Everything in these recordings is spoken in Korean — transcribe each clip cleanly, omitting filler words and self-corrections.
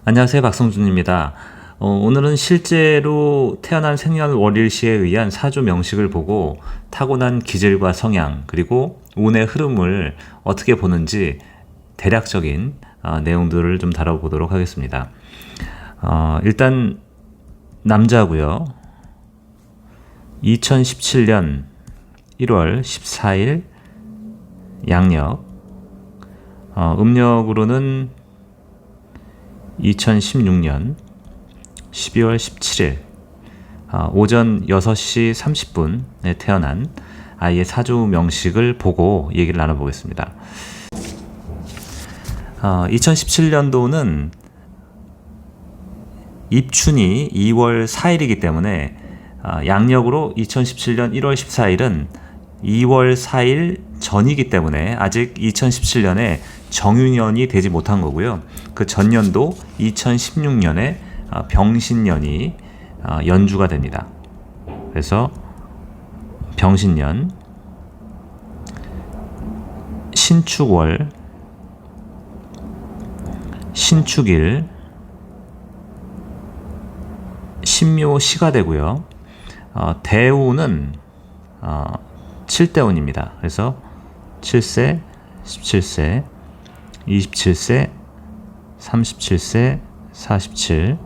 안녕하세요, 박성준입니다. 오늘은 실제로 태어난 생년월일시에 의한 사주 명식을 보고 타고난 기질과 성향 그리고 운의 흐름을 어떻게 보는지 대략적인 내용들을 좀 다뤄보도록 하겠습니다. 일단 남자고요. 2017년 1월 14일 양력, 음력으로는 2016년 12월 17일 오전 6시 30분에 태어난 아이의 사주 명식을 보고 얘기를 나눠보겠습니다. 2017년도는 입춘이 2월 4일이기 때문에 양력으로 2017년 1월 14일은 2월 4일 전이기 때문에 아직 2017년에 정유년이 되지 못한 거고요. 그 전년도 2016년에 병신년이 연주가 됩니다. 그래서 병신년, 신축월, 신축일, 신묘시가 되고요. 대운은 7대운입니다. 그래서 7세, 17세, 27세, 37세, 47,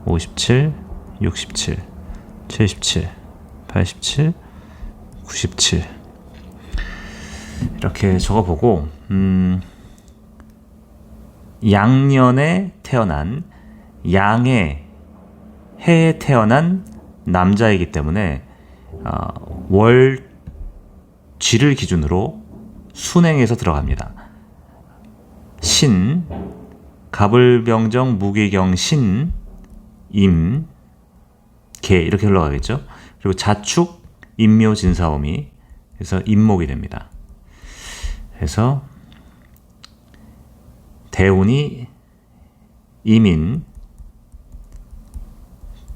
57, 67, 77, 87, 97 이렇게 적어보고 양년에 태어난 양의 해에 태어난 남자이기 때문에 월쥐를 기준으로 순행에서 들어갑니다. 신, 갑을병정, 무기경, 신, 임, 개 이렇게 흘러가겠죠. 그리고 자축, 임묘, 진사오미, 그래서 임목이 됩니다. 그래서 대운이 임인,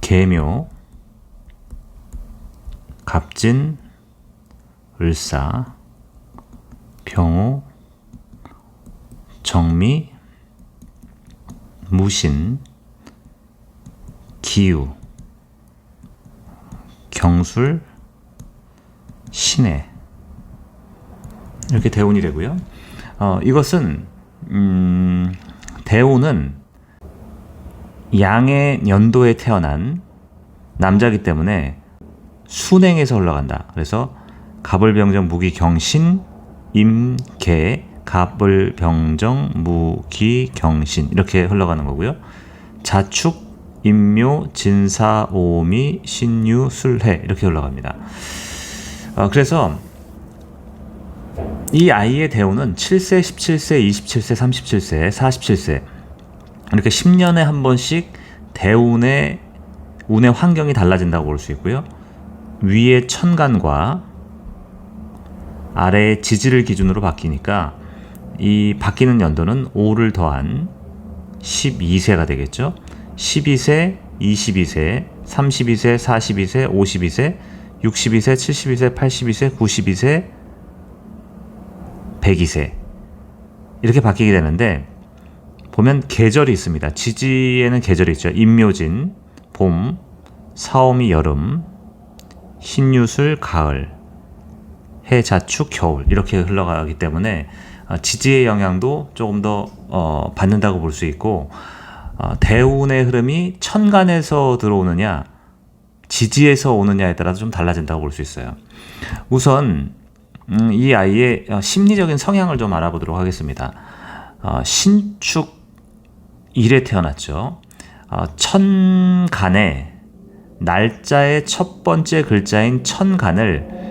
계묘, 갑진, 을사, 병호, 정미, 무신, 기유, 경술, 신해 이렇게 대운이 되고요. 이것은 대운은 양의 연도에 태어난 남자이기 때문에 순행에서 올라간다. 그래서 갑을병정, 무기경신, 임계, 갑을병정, 무기경신 이렇게 흘러가는 거고요. 자축, 임묘, 진사오미, 신유, 술해 이렇게 흘러갑니다. 그래서 이 아이의 대운은 7세, 17세, 27세, 37세, 47세 이렇게 10년에 한 번씩 대운의 운의 환경이 달라진다고 볼 수 있고요. 위의 천간과 아래의 지지를 기준으로 바뀌니까 이 바뀌는 연도는 5를 더한 12세가 되겠죠. 12세, 22세, 32세, 42세, 52세, 62세, 72세, 82세, 92세, 102세 이렇게 바뀌게 되는데 보면 계절이 있습니다. 지지에는 계절이 있죠. 임묘진, 봄, 사오미, 여름, 신유술, 가을, 해자축, 겨울 이렇게 흘러가기 때문에 지지의 영향도 조금 더 받는다고 볼 수 있고 대운의 흐름이 천간에서 들어오느냐 지지에서 오느냐에 따라서 좀 달라진다고 볼 수 있어요. 우선 이 아이의 심리적인 성향을 좀 알아보도록 하겠습니다. 신축일에 태어났죠. 천간에 날짜의 첫 번째 글자인 천간을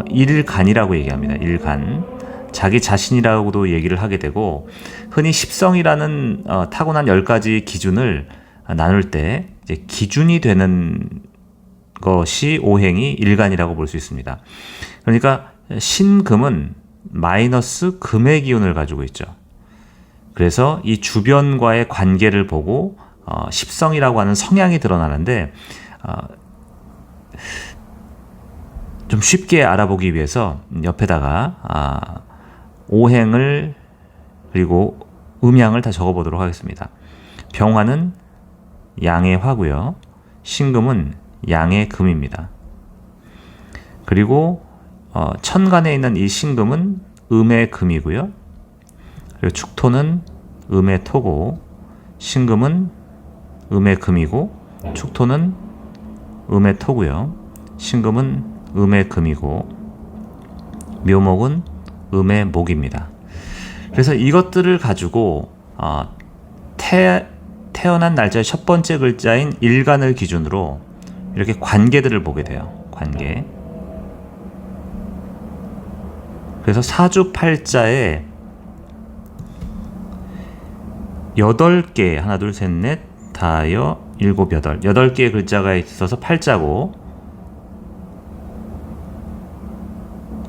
일간이라고 얘기합니다. 일간. 자기 자신이라고도 얘기를 하게 되고 흔히 십성이라는 타고난 10가지 기준을 나눌 때 이제 기준이 되는 것이 오행이 일간이라고 볼 수 있습니다. 그러니까 신금은 마이너스 금의 기운을 가지고 있죠. 그래서 이 주변과의 관계를 보고 십성이라고 하는 성향이 드러나는데 좀 쉽게 알아보기 위해서 옆에다가 오행을 그리고 음양을 다 적어보도록 하겠습니다. 병화는 양의 화고요. 신금은 양의 금입니다. 그리고 천간에 있는 이 신금은 음의 금이고요. 그리고 축토는 음의 토고, 신금은 음의 금이고, 축토는 음의 토고요. 신금은 음의 금이고, 묘목은 음의 목입니다. 그래서 이것들을 가지고 태어난 날짜의 첫 번째 글자인 일간을 기준으로 이렇게 관계들을 보게 돼요. 관계. 그래서 사주팔자에 8개, 하나, 둘, 셋, 넷, 다여, 일곱, 여덟. 8개의 글자가 있어서 팔자고,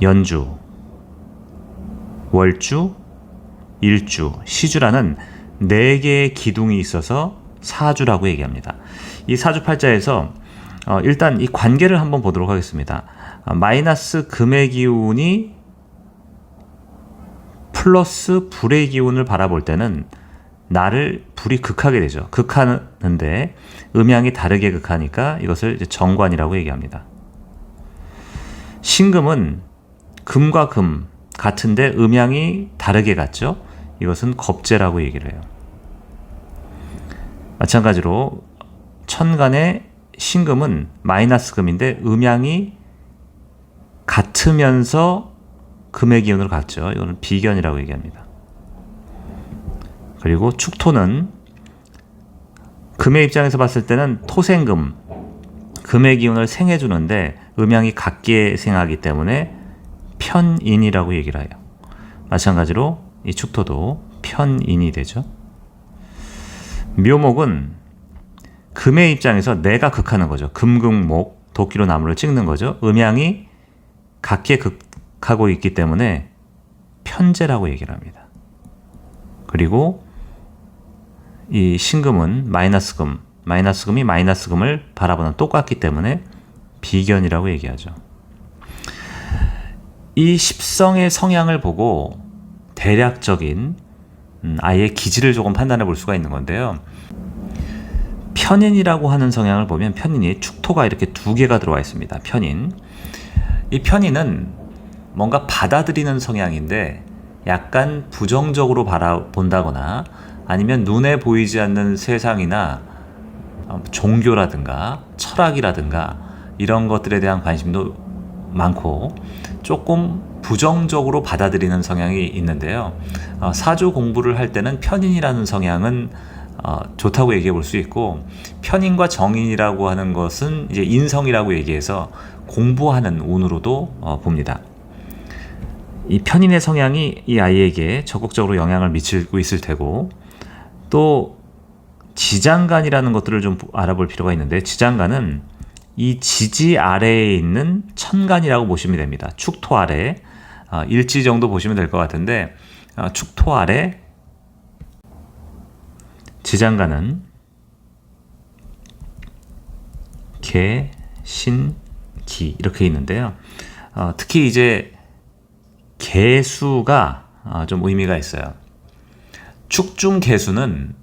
연주, 월주, 일주, 시주라는 4개의 기둥이 있어서 사주라고 얘기합니다. 이 사주팔자에서 일단 이 관계를 한번 보도록 하겠습니다. 마이너스 금의 기운이 플러스 불의 기운을 바라볼 때는 나를 불이 극하게 되죠. 극하는데 음양이 다르게 극하니까 이것을 이제 정관이라고 얘기합니다. 신금은 금과 금 같은데 음양이 다르게 갔죠. 이것은 겁재라고 얘기를 해요. 마찬가지로 천간의 신금은 마이너스 금인데 음양이 같으면서 금의 기운으로 갔죠. 이거는 비견이라고 얘기합니다. 그리고 축토는 금의 입장에서 봤을 때는 토생금, 금의 기운을 생해주는데 음양이 같게 생하기 때문에 편인이라고 얘기를 해요. 마찬가지로 이 축토도 편인이 되죠. 묘목은 금의 입장에서 내가 극하는 거죠. 금극목, 도끼로 나무를 찍는 거죠. 음양이 같게 극하고 있기 때문에 편재라고 얘기를 합니다. 그리고 이 신금은 마이너스금, 마이너스금이 마이너스금을 바라보는 똑같기 때문에 비견이라고 얘기하죠. 이 십성의 성향을 보고 대략적인 아이의 기질을 조금 판단해 볼 수가 있는 건데요. 편인이라고 하는 성향을 보면 편인이 축토가 이렇게 2개가 들어와 있습니다. 편인. 이 편인은 뭔가 받아들이는 성향인데 약간 부정적으로 바라본다거나 아니면 눈에 보이지 않는 세상이나 종교라든가 철학이라든가 이런 것들에 대한 관심도 많고 조금 부정적으로 받아들이는 성향이 있는데요. 사주 공부를 할 때는 편인이라는 성향은 좋다고 얘기해 볼 수 있고, 편인과 정인이라고 하는 것은 이제 인성이라고 얘기해서 공부하는 운으로도 봅니다. 이 편인의 성향이 이 아이에게 적극적으로 영향을 미치고 있을 테고, 또 지장간이라는 것들을 좀 알아볼 필요가 있는데, 지장간은 이 지지 아래에 있는 천간이라고 보시면 됩니다. 축토 아래, 일지 정도 보시면 될 것 같은데, 축토 아래 지장간은 개, 신, 기 이렇게 있는데요. 특히 이제 개수가 좀 의미가 있어요. 축중 개수는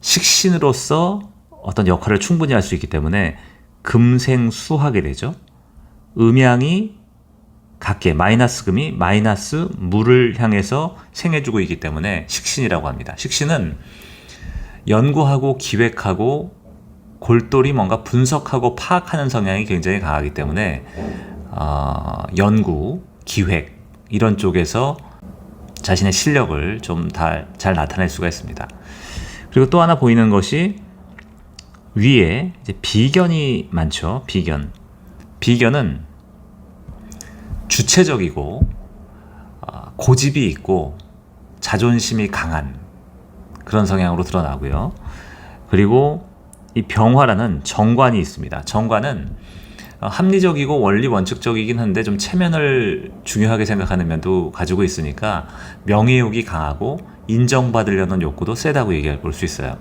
식신으로서 어떤 역할을 충분히 할 수 있기 때문에 금생수하게 되죠. 음양이 같게 마이너스 금이 마이너스 물을 향해서 생해주고 있기 때문에 식신이라고 합니다. 식신은 연구하고 기획하고 골똘히 뭔가 분석하고 파악하는 성향이 굉장히 강하기 때문에 연구, 기획 이런 쪽에서 자신의 실력을 좀 잘 나타낼 수가 있습니다. 그리고 또 하나 보이는 것이 위에 이제 비견이 많죠. 비견은 주체적이고 고집이 있고 자존심이 강한 그런 성향으로 드러나고요. 그리고 이 병화라는 정관이 있습니다. 정관은 합리적이고 원리 원칙적이긴 한데 좀 체면을 중요하게 생각하는 면도 가지고 있으니까 명예욕이 강하고 인정받으려는 욕구도 세다고 얘기해 볼 수 있어요.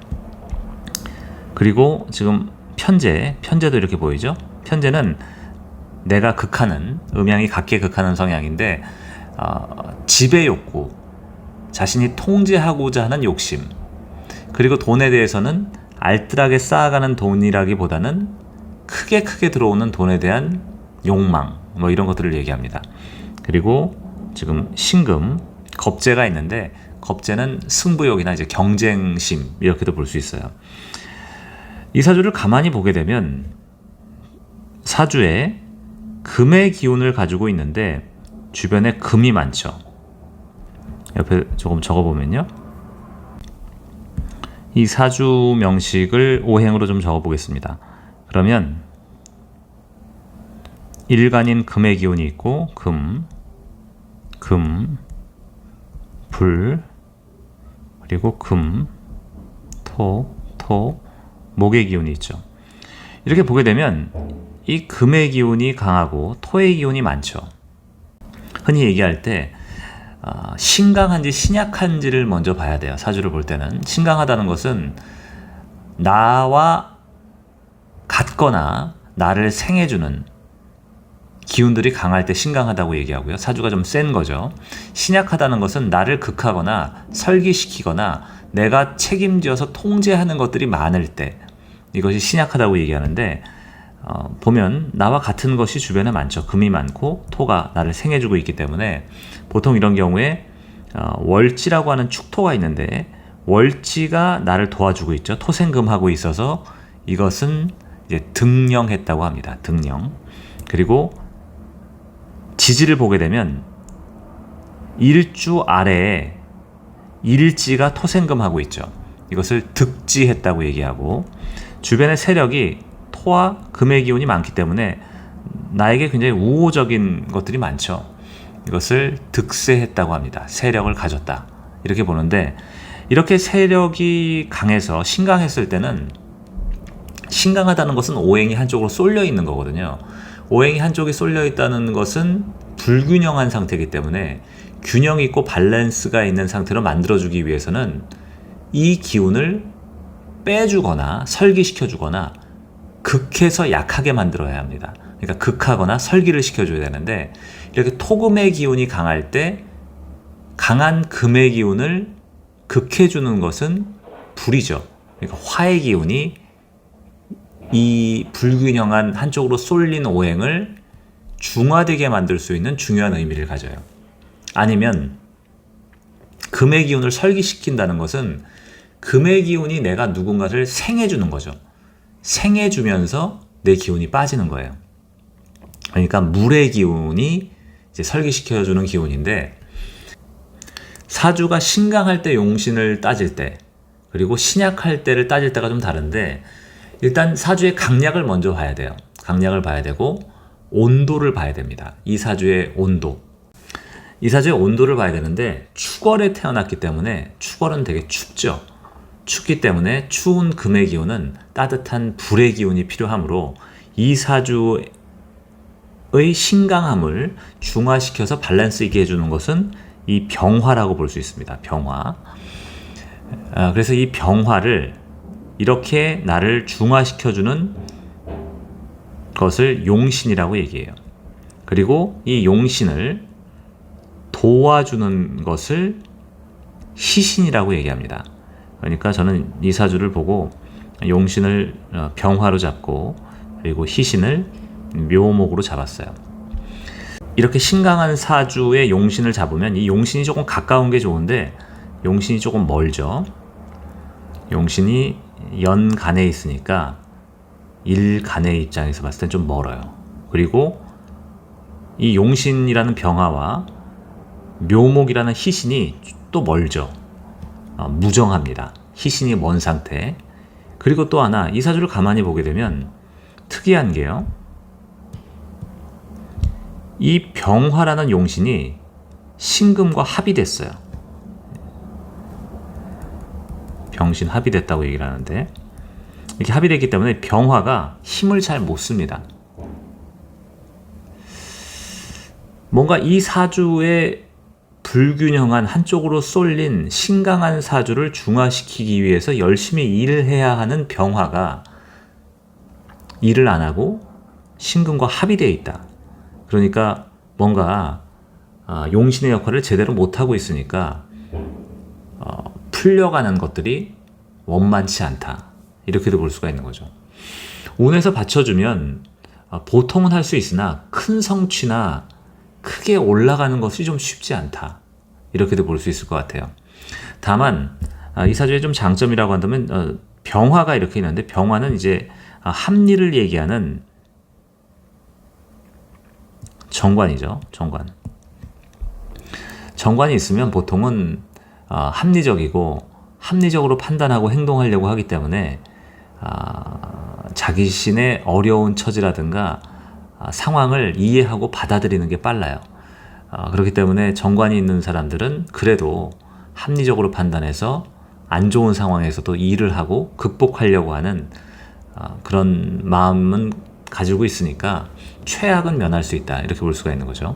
그리고 지금 편제도 이렇게 보이죠? 편제는 내가 극하는, 음양이 같게 극하는 성향인데 지배 욕구, 자신이 통제하고자 하는 욕심, 그리고 돈에 대해서는 알뜰하게 쌓아가는 돈이라기보다는 크게 들어오는 돈에 대한 욕망, 뭐 이런 것들을 얘기합니다. 그리고 지금 신금, 겁재가 있는데 겁재는 승부욕이나 이제 경쟁심 이렇게도 볼 수 있어요. 이 사주를 가만히 보게 되면 사주에 금의 기운을 가지고 있는데 주변에 금이 많죠. 옆에 조금 적어보면요. 이 사주 명식을 오행으로 좀 적어보겠습니다. 그러면 일간인 금의 기운이 있고 금, 불, 그리고 금, 토, 목의 기운이 있죠. 이렇게 보게 되면 이 금의 기운이 강하고 토의 기운이 많죠. 흔히 얘기할 때 신강한지 신약한지를 먼저 봐야 돼요. 사주를 볼 때는 신강하다는 것은 나와 같거나 나를 생해주는 기운들이 강할 때 신강하다고 얘기하고요. 사주가 좀 센 거죠. 신약하다는 것은 나를 극하거나 설기시키거나 내가 책임져서 통제하는 것들이 많을 때 이것이 신약하다고 얘기하는데 보면 나와 같은 것이 주변에 많죠. 금이 많고 토가 나를 생해주고 있기 때문에 보통 이런 경우에 월지라고 하는 축토가 있는데 월지가 나를 도와주고 있죠. 토생금하고 있어서 이것은 이제 등령했다고 합니다. 등령. 그리고 지지를 보게 되면 일주 아래에 일지가 토생금하고 있죠. 이것을 득지했다고 얘기하고 주변의 세력이 토와 금의 기운이 많기 때문에 나에게 굉장히 우호적인 것들이 많죠. 이것을 득세했다고 합니다. 세력을 가졌다. 이렇게 보는데 이렇게 세력이 강해서 신강했을 때는 신강하다는 것은 오행이 한쪽으로 쏠려 있는 거거든요. 오행이 한쪽이 쏠려 있다는 것은 불균형한 상태이기 때문에 균형 있고 밸런스가 있는 상태로 만들어주기 위해서는 이 기운을 빼주거나 설기시켜주거나 극해서 약하게 만들어야 합니다. 그러니까 극하거나 설기를 시켜줘야 되는데 이렇게 토금의 기운이 강할 때 강한 금의 기운을 극해주는 것은 불이죠. 그러니까 화의 기운이 이 불균형한 한쪽으로 쏠린 오행을 중화되게 만들 수 있는 중요한 의미를 가져요. 아니면 금의 기운을 설기시킨다는 것은 금의 기운이 내가 누군가를 생해주는 거죠. 생해주면서 내 기운이 빠지는 거예요. 그러니까 물의 기운이 이제 설기시켜주는 기운인데 사주가 신강할 때 용신을 따질 때 그리고 신약할 때를 따질 때가 좀 다른데 일단 사주의 강약을 먼저 봐야 돼요. 강약을 봐야 되고 온도를 봐야 됩니다. 이 사주의 온도. 이 사주의 온도를 봐야 되는데 축월에 태어났기 때문에 축월은 되게 춥죠. 춥기 때문에 추운 금의 기운은 따뜻한 불의 기운이 필요하므로 이 사주의 신강함을 중화시켜서 밸런스 있게 해주는 것은 이 병화라고 볼 수 있습니다. 병화. 그래서 이 병화를 이렇게 나를 중화시켜주는 것을 용신이라고 얘기해요. 그리고 이 용신을 도와주는 것을 희신이라고 얘기합니다. 그러니까 저는 이 사주를 보고 용신을 병화로 잡고 그리고 희신을 묘목으로 잡았어요. 이렇게 신강한 사주의 용신을 잡으면 이 용신이 조금 가까운 게 좋은데 용신이 조금 멀죠. 용신이 연간에 있으니까 일간의 입장에서 봤을 땐 좀 멀어요. 그리고 이 용신이라는 병화와 묘목이라는 희신이 또 멀죠. 무정합니다. 희신이 먼 상태. 그리고 또 하나 이 사주를 가만히 보게 되면 특이한 게요. 이 병화라는 용신이 신금과 합이 됐어요. 병신 합이 됐다고 얘기를 하는데 이렇게 합이 됐기 때문에 병화가 힘을 잘 못 씁니다. 뭔가 이 사주의 불균형한 한쪽으로 쏠린 신강한 사주를 중화시키기 위해서 열심히 일을 해야 하는 병화가 일을 안 하고 신금과 합이 되어 있다. 그러니까 뭔가 용신의 역할을 제대로 못하고 있으니까 풀려가는 것들이 원만치 않다. 이렇게도 볼 수가 있는 거죠. 운에서 받쳐주면 보통은 할 수 있으나 큰 성취나 크게 올라가는 것이 좀 쉽지 않다. 이렇게도 볼 수 있을 것 같아요. 다만 이 사주의 좀 장점이라고 한다면 병화가 이렇게 있는데, 병화는 이제 합리를 얘기하는 정관이죠. 정관이 있으면 보통은 합리적으로 판단하고 행동하려고 하기 때문에 자기 자신의 어려운 처지라든가 상황을 이해하고 받아들이는 게 빨라요. 그렇기 때문에 정관이 있는 사람들은 그래도 합리적으로 판단해서 안 좋은 상황에서도 일을 하고 극복하려고 하는 그런 마음은 가지고 있으니까 최악은 면할 수 있다. 이렇게 볼 수가 있는 거죠.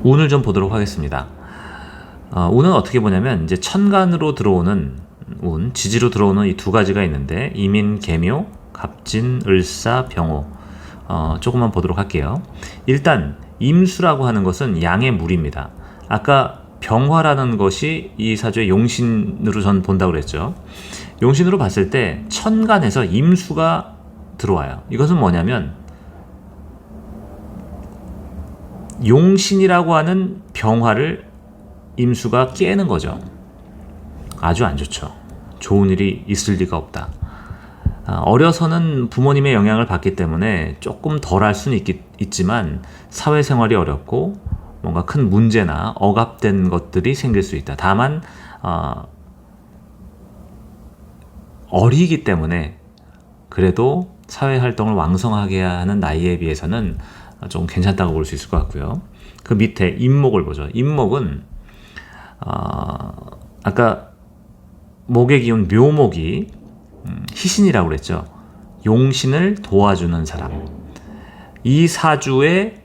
운을 좀 보도록 하겠습니다. 운은 어떻게 보냐면 이제 천간으로 들어오는 운, 지지로 들어오는 이 두 가지가 있는데, 이민, 계묘, 갑진, 을사, 병호. 조금만 보도록 할게요. 일단 임수라고 하는 것은 양의 물입니다. 아까 병화라는 것이 이 사주의 용신으로 전 본다고 그랬죠. 용신으로 봤을 때 천간에서 임수가 들어와요. 이것은 뭐냐면 용신이라고 하는 병화를 임수가 깨는 거죠. 아주 안 좋죠. 좋은 일이 있을 리가 없다. 어려서는 부모님의 영향을 받기 때문에 조금 덜 할 수는 있지만 사회생활이 어렵고 뭔가 큰 문제나 억압된 것들이 생길 수 있다. 다만 어리기 때문에 그래도 사회활동을 왕성하게 하는 나이에 비해서는 좀 괜찮다고 볼 수 있을 것 같고요. 그 밑에 임목을 보죠. 임목은 아까 목의 기운 묘목이 희신이라고 그랬죠. 용신을 도와주는 사람. 이 사주의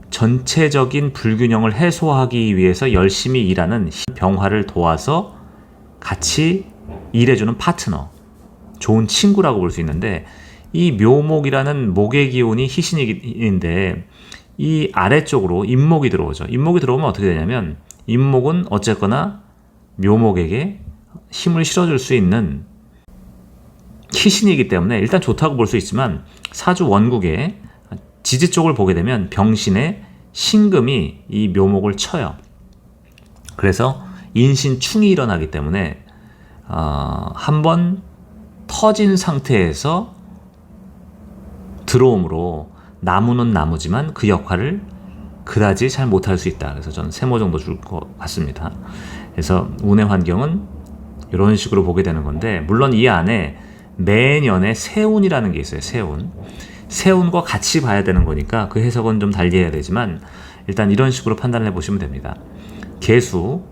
전체적인 불균형을 해소하기 위해서 열심히 일하는 병화를 도와서 같이 일해주는 파트너, 좋은 친구라고 볼 수 있는데, 이 묘목이라는 목의 기운이 희신인데 이 아래쪽으로 임목이 들어오죠. 임목이 들어오면 어떻게 되냐면, 임목은 어쨌거나 묘목에게 힘을 실어줄 수 있는 희신이기 때문에 일단 좋다고 볼 수 있지만, 사주 원국의 지지 쪽을 보게 되면 병신의 신금이 이 묘목을 쳐요. 그래서 인신충이 일어나기 때문에 한번 터진 상태에서 들어옴으로 나무는 나무지만 그 역할을 그다지 잘 못할 수 있다. 그래서 저는 세모 정도 줄 것 같습니다. 그래서 운의 환경은 이런 식으로 보게 되는 건데, 물론 이 안에 매년에 세운이라는 게 있어요. 세운과 같이 봐야 되는 거니까 그 해석은 좀 달리 해야 되지만, 일단 이런 식으로 판단을 해보시면 됩니다. 계수,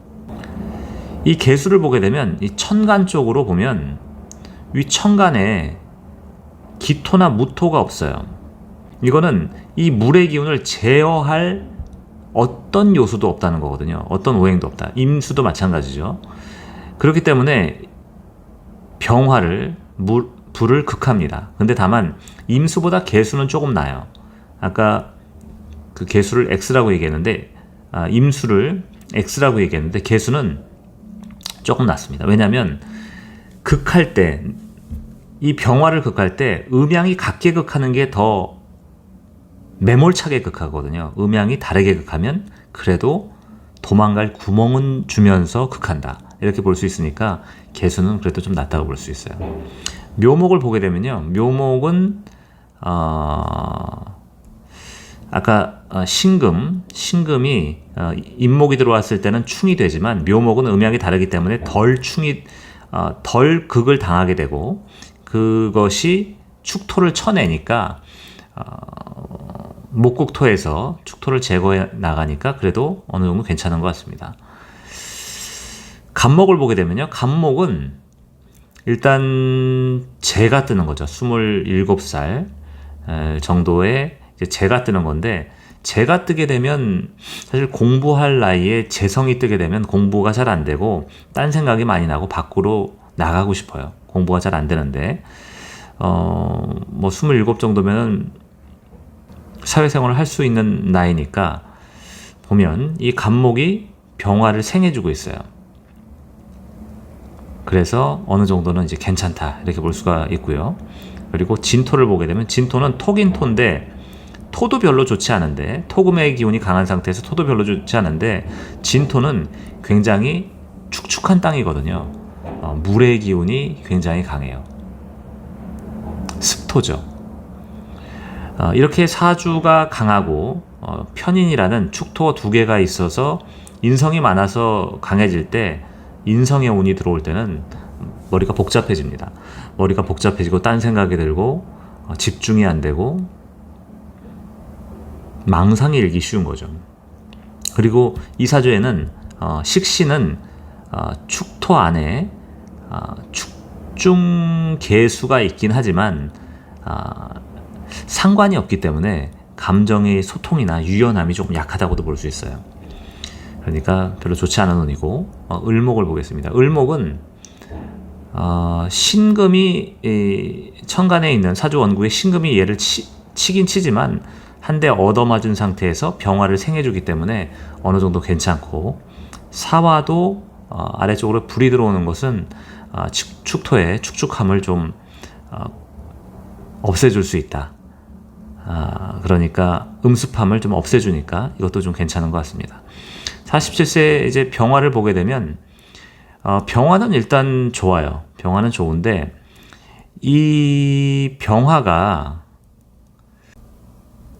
이 계수를 보게 되면 이 천간 쪽으로 보면 위 천간에 기토나 무토가 없어요. 이거는 이 물의 기운을 제어할 어떤 요소도 없다는 거거든요. 어떤 오행도 없다. 임수도 마찬가지죠. 그렇기 때문에 병화를 불을 극합니다. 근데 다만 임수보다 계수는 조금 나아요. 아까 그 계수를 X라고 얘기했는데 임수를 X라고 얘기했는데 계수는 조금 낮습니다. 왜냐하면 극할 때, 이 병화를 극할 때 음양이 같게 극하는 게 더 매몰차게 극하거든요. 음양이 다르게 극하면 그래도 도망갈 구멍은 주면서 극한다. 이렇게 볼 수 있으니까 계수는 그래도 좀 낮다고 볼 수 있어요. 묘목을 보게 되면요. 묘목은 아까 신금이 임목이 들어왔을 때는 충이 되지만, 묘목은 음양이 다르기 때문에 덜 극을 당하게 되고, 그것이 축토를 쳐내니까 목국토에서 축토를 제거해 나가니까 그래도 어느 정도 괜찮은 것 같습니다. 간목을 보게 되면요. 간목은 일단 재가 뜨는 거죠. 27살 정도의 재가 뜨는 건데, 재가 뜨게 되면 사실 공부할 나이에 재성이 뜨게 되면 공부가 잘 안 되고 딴 생각이 많이 나고 밖으로 나가고 싶어요. 공부가 잘 안 되는데 뭐 27 정도면 사회생활을 할 수 있는 나이니까 보면 이 간목이 병화를 생해주고 있어요. 그래서 어느 정도는 이제 괜찮다 이렇게 볼 수가 있고요. 그리고 진토를 보게 되면 진토는 토긴 토인데 토도 별로 좋지 않은데 토금의 기운이 강한 상태에서 토도 별로 좋지 않은데 진토는 굉장히 축축한 땅이거든요. 물의 기운이 굉장히 강해요. 습토죠. 이렇게 사주가 강하고 편인이라는 축토 두 개가 있어서 인성이 많아서 강해질 때 인성의 운이 들어올 때는 머리가 복잡해집니다. 머리가 복잡해지고 딴 생각이 들고 집중이 안 되고 망상이 일기 쉬운 거죠. 그리고 이 사주에는 식신은 축토 안에 축중 개수가 있긴 하지만 상관이 없기 때문에 감정의 소통이나 유연함이 조금 약하다고도 볼 수 있어요. 그러니까 별로 좋지 않은 운이고 을목을 보겠습니다. 을목은 신금이 천간에 있는 사주 원국의 신금이 얘를 치긴 치지만 한 대 얻어맞은 상태에서 병화를 생해주기 때문에 어느 정도 괜찮고 사화도 아래쪽으로 불이 들어오는 것은 축토의 축축함을 좀 없애줄 수 있다. 그러니까 음습함을 좀 없애주니까 이것도 좀 괜찮은 것 같습니다. 47세 이제 병화를 보게 되면 병화는 일단 좋아요. 병화는 좋은데 이 병화가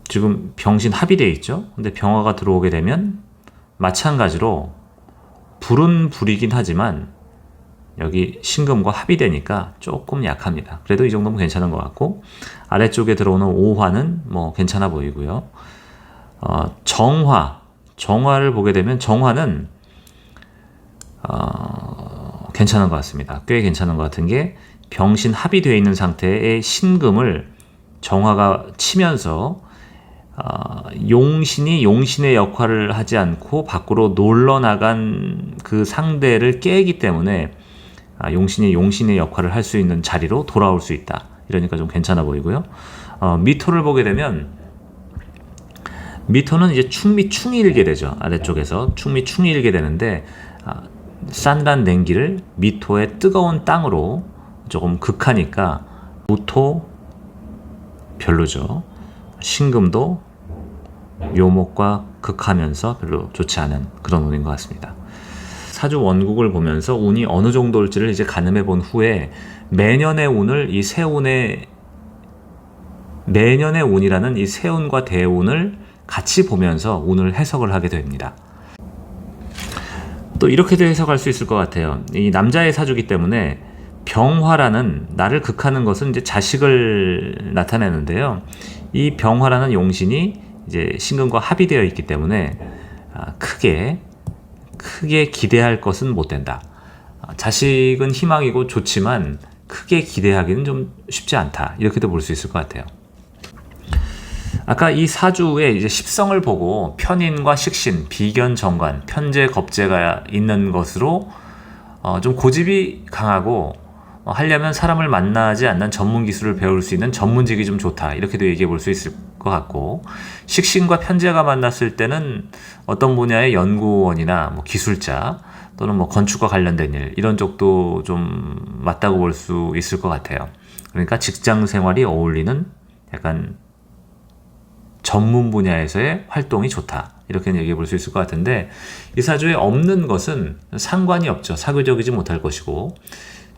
지금 병신 합의되어 있죠. 근데 병화가 들어오게 되면 마찬가지로 불은 불이긴 하지만 여기 신금과 합의되니까 조금 약합니다. 그래도 이 정도면 괜찮은 것 같고 아래쪽에 들어오는 오화는 뭐 괜찮아 보이고요. 정화를 보게 되면 정화는 괜찮은 것 같습니다. 꽤 괜찮은 것 같은 게 병신 합의되어 있는 상태의 신금을 정화가 치면서 용신이 용신의 역할을 하지 않고 밖으로 놀러 나간 그 상대를 깨기 때문에 용신이 용신의 역할을 할 수 있는 자리로 돌아올 수 있다. 이러니까 좀 괜찮아 보이고요. 미토를 보게 되면 미토는 이제 충미 충이 일게 되죠. 아래쪽에서 충미 충이 일게 되는데 싼란 냉기를 미토의 뜨거운 땅으로 조금 극하니까 무토 별로죠. 신금도 묘목과 극하면서 별로 좋지 않은 그런 운인 것 같습니다. 사주 원국을 보면서 운이 어느 정도일지를 이제 가늠해 본 후에 매년의 운을 이 세운의 매년의 운이라는 이 세운과 대운을 같이 보면서 운을 해석을 하게 됩니다. 또 이렇게도 해석할 수 있을 것 같아요. 이 남자의 사주기 때문에 병화라는 나를 극하는 것은 이제 자식을 나타내는데요. 이 병화라는 용신이 이제 신금과 합의되어 있기 때문에 크게 기대할 것은 못 된다. 자식은 희망이고 좋지만 크게 기대하기는 좀 쉽지 않다. 이렇게도 볼 수 있을 것 같아요. 아까 이 사주의 이제 십성을 보고 편인과 식신, 비견, 정관, 편재, 겁재가 있는 것으로 좀 고집이 강하고 하려면 사람을 만나지 않는 전문 기술을 배울 수 있는 전문직이 좀 좋다. 이렇게도 얘기해 볼 수 있을 것 같고 식신과 편재가 만났을 때는 어떤 분야의 연구원이나 뭐 기술자 또는 뭐 건축과 관련된 일 이런 쪽도 좀 맞다고 볼 수 있을 것 같아요. 그러니까 직장 생활이 어울리는 약간 전문 분야에서의 활동이 좋다. 이렇게 얘기해 볼 수 있을 것 같은데 이 사주에 없는 것은 상관이 없죠. 사교적이지 못할 것이고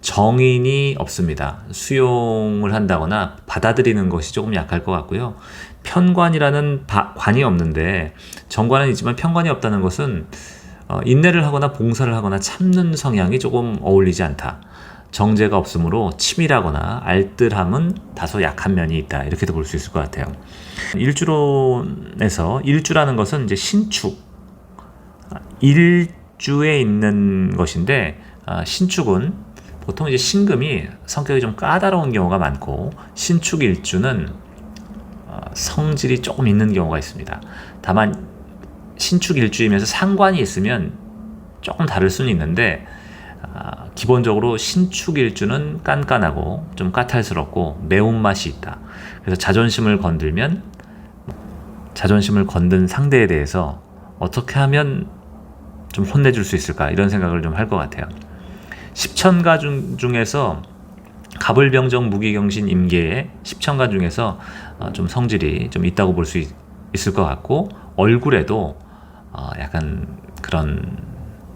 정인이 없습니다. 수용을 한다거나 받아들이는 것이 조금 약할 것 같고요. 편관이라는 관이 없는데 정관은 있지만 편관이 없다는 것은 인내를 하거나 봉사를 하거나 참는 성향이 조금 어울리지 않다. 정제가 없으므로 치밀하거나 알뜰함은 다소 약한 면이 있다. 이렇게도 볼 수 있을 것 같아요. 일주론에서 일주라는 것은 이제 신축, 일주에 있는 것인데 신축은 보통 이제 신금이 성격이 좀 까다로운 경우가 많고 신축 일주는 성질이 조금 있는 경우가 있습니다. 다만 신축 일주이면서 상관이 있으면 조금 다를 수는 있는데 기본적으로 신축 일주는 깐깐하고 좀 까탈스럽고 매운맛이 있다. 그래서 자존심을 건들면 자존심을 건든 상대에 대해서 어떻게 하면 좀 혼내줄 수 있을까 이런 생각을 좀 할 것 같아요. 십천가 중에서 갑을병정 무기경신 임계의 십천가 중에서 좀 성질이 좀 있다고 볼 수 있을 것 같고, 얼굴에도 약간 그런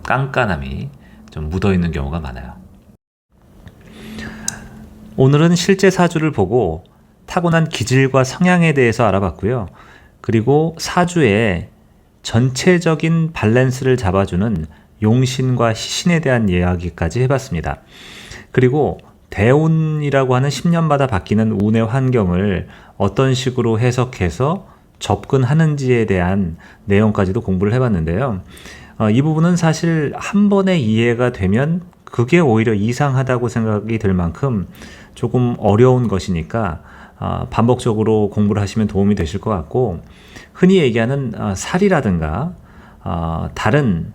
깐깐함이 좀 묻어있는 경우가 많아요. 오늘은 실제 사주를 보고 타고난 기질과 성향에 대해서 알아봤고요. 그리고 사주의 전체적인 밸런스를 잡아주는 용신과 희신에 대한 이야기까지 해봤습니다. 그리고 대운이라고 하는 10년마다 바뀌는 운의 환경을 어떤 식으로 해석해서 접근하는지에 대한 내용까지도 공부를 해봤는데요. 이 부분은 사실 한 번에 이해가 되면 그게 오히려 이상하다고 생각이 들 만큼 조금 어려운 것이니까 반복적으로 공부를 하시면 도움이 되실 것 같고, 흔히 얘기하는 살이라든가 다른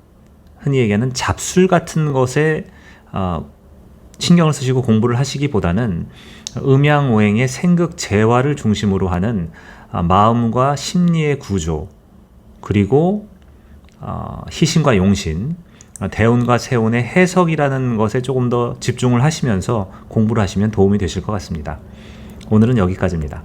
흔히 얘기하는 잡술 같은 것에 신경을 쓰시고 공부를 하시기보다는 음양오행의 생극 재화를 중심으로 하는 마음과 심리의 구조, 그리고 희신과 용신, 대운과 세운의 해석이라는 것에 조금 더 집중을 하시면서 공부를 하시면 도움이 되실 것 같습니다. 오늘은 여기까지입니다.